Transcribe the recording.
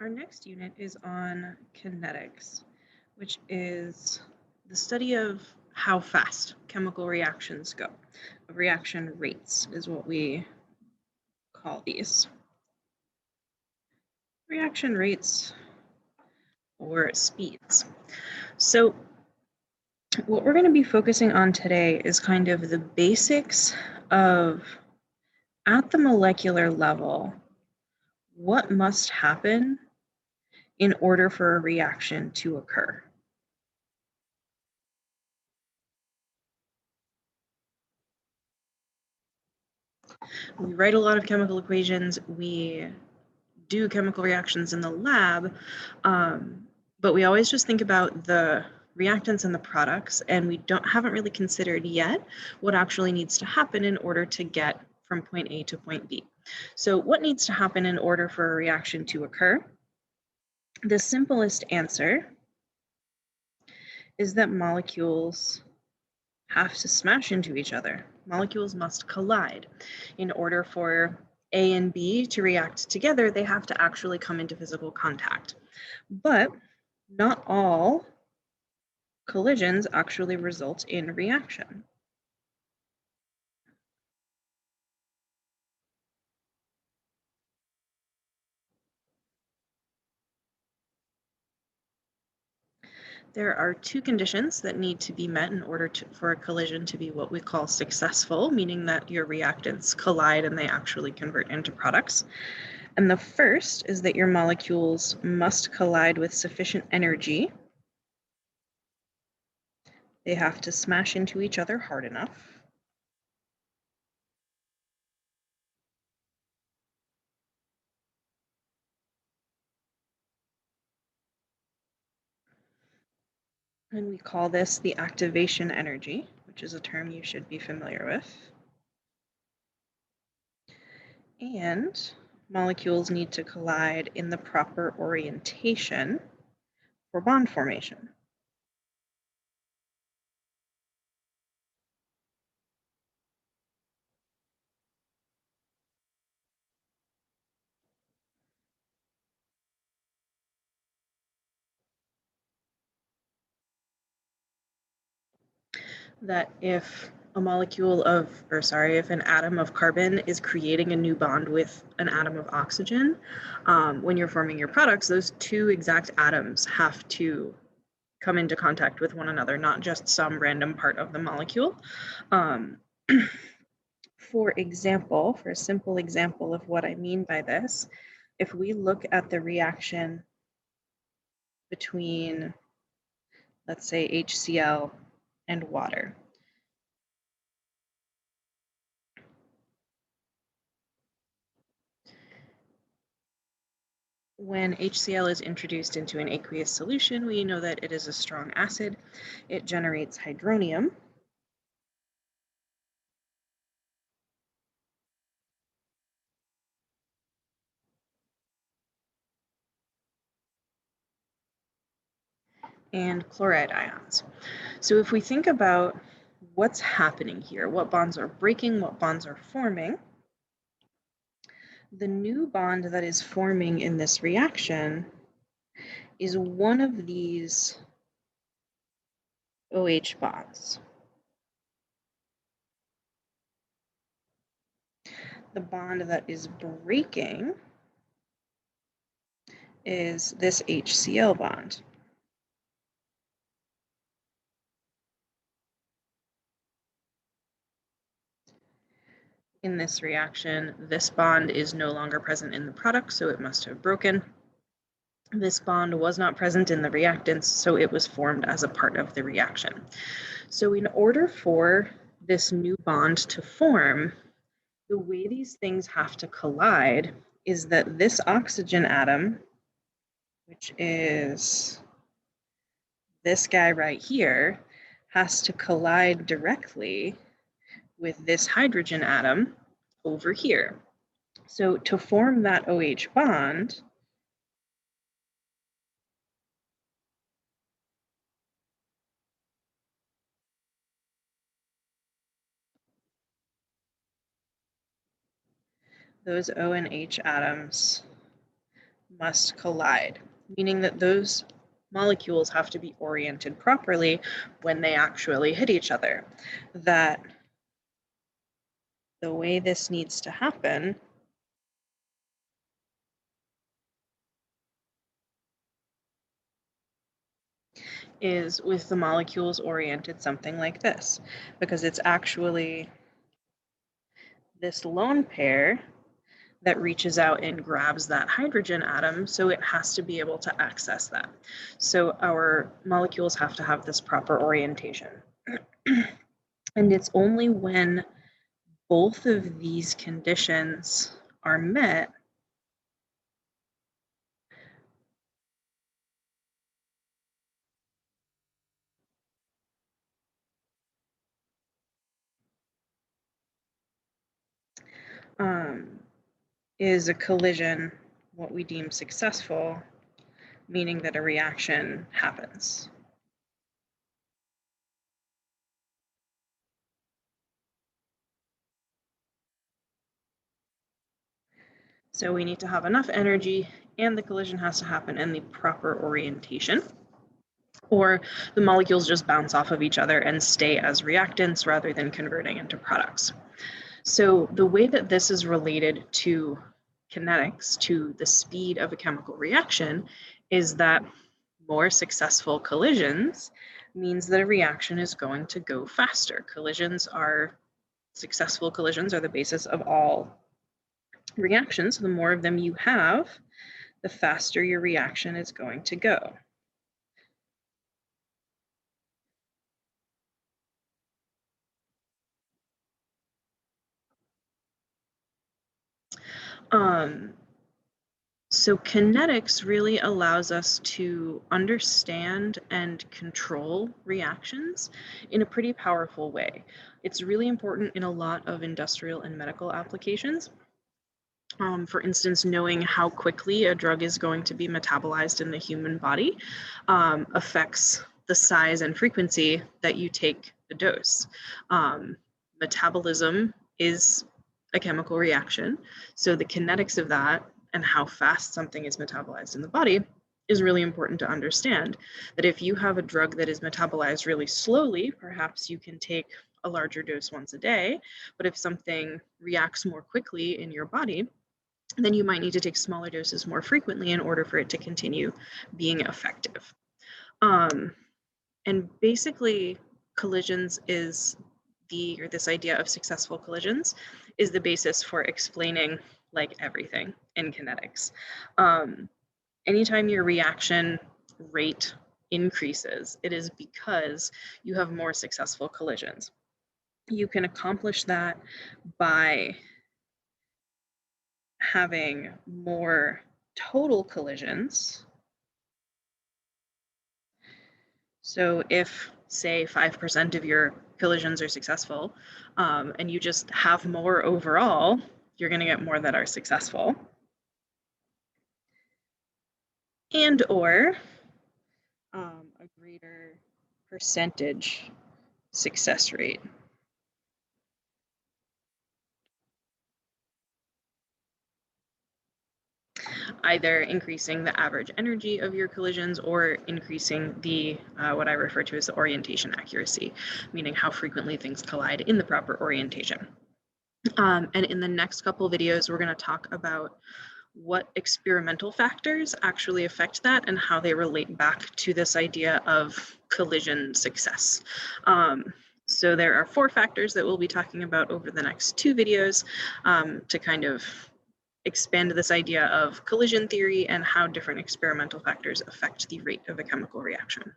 Our next unit is on kinetics, which is the study of how fast chemical reactions go. Reaction rates is what we call these. Reaction rates or speeds. So what we're going to be focusing on today is kind of the basics of, at the molecular level, what must happen in order for a reaction to occur. We write a lot of chemical equations, we do chemical reactions in the lab, but we always just think about the reactants and the products, and we haven't really considered yet what actually needs to happen in order to get from point A to point B. So what needs to happen in order for a reaction to occur? The simplest answer is that molecules have to smash into each other. Molecules must collide. In order for A and B to react together, they have to actually come into physical contact. But not all collisions actually result in reaction. There are two conditions that need to be met in order for a collision to be what we call successful, meaning that your reactants collide and they actually convert into products. And the first is that your molecules must collide with sufficient energy. They have to smash into each other hard enough. And we call this the activation energy, which is a term you should be familiar with. And molecules need to collide in the proper orientation for bond formation. That if if an atom of carbon is creating a new bond with an atom of oxygen, when you're forming your products, those two exact atoms have to come into contact with one another, not just some random part of the molecule. For example, for a simple example of what I mean by this, if we look at the reaction between, let's say, HCl and water. When HCl is introduced into an aqueous solution, we know that it is a strong acid. It generates hydronium. And chloride ions. So if we think about what's happening here, what bonds are breaking, what bonds are forming, the new bond that is forming in this reaction is one of these OH bonds. The bond that is breaking is this HCl bond. In this reaction, this bond is no longer present in the product, so it must have broken. This bond was not present in the reactants, so it was formed as a part of the reaction. So in order for this new bond to form, the way these things have to collide is that this oxygen atom, which is this guy right here, has to collide directly with this hydrogen atom over here. So to form that OH bond, those O and H atoms must collide, meaning that those molecules have to be oriented properly when they actually hit each other. That the way this needs to happen is with the molecules oriented something like this, because it's actually this lone pair that reaches out and grabs that hydrogen atom, so it has to be able to access that. So our molecules have to have this proper orientation. And it's only when both of these conditions are met um, is a collision what we deem successful, meaning that a reaction happens. So we need to have enough energy, and the collision has to happen in the proper orientation, or the molecules just bounce off of each other and stay as reactants rather than converting into products. So the way that this is related to kinetics, to the speed of a chemical reaction, is that more successful collisions means that a reaction is going to go faster. Successful collisions are the basis of all reactions. The more of them you have, the faster your reaction is going to go. So kinetics really allows us to understand and control reactions in a pretty powerful way. It's really important in a lot of industrial and medical applications. For instance, knowing how quickly a drug is going to be metabolized in the human body affects the size and frequency that you take the dose. Metabolism is a chemical reaction, so the kinetics of that and how fast something is metabolized in the body is really important to understand. That if you have a drug that is metabolized really slowly, perhaps you can take a larger dose once a day, but if something reacts more quickly in your body, then you might need to take smaller doses more frequently in order for it to continue being effective. And basically, collisions is this idea of successful collisions is the basis for explaining like everything in kinetics. Anytime your reaction rate increases, it is because you have more successful collisions. You can accomplish that by having more total collisions. So if, say, 5% of your collisions are successful, and you just have more overall, you're going to get more that are successful. And or a greater percentage success rate. Either increasing the average energy of your collisions or increasing the what I refer to as the orientation accuracy, meaning how frequently things collide in the proper orientation. And in the next couple of videos, we're going to talk about what experimental factors actually affect that and how they relate back to this idea of collision success. So there are 4 factors that we'll be talking about over the next 2 videos to kind of expand this idea of collision theory and how different experimental factors affect the rate of a chemical reaction.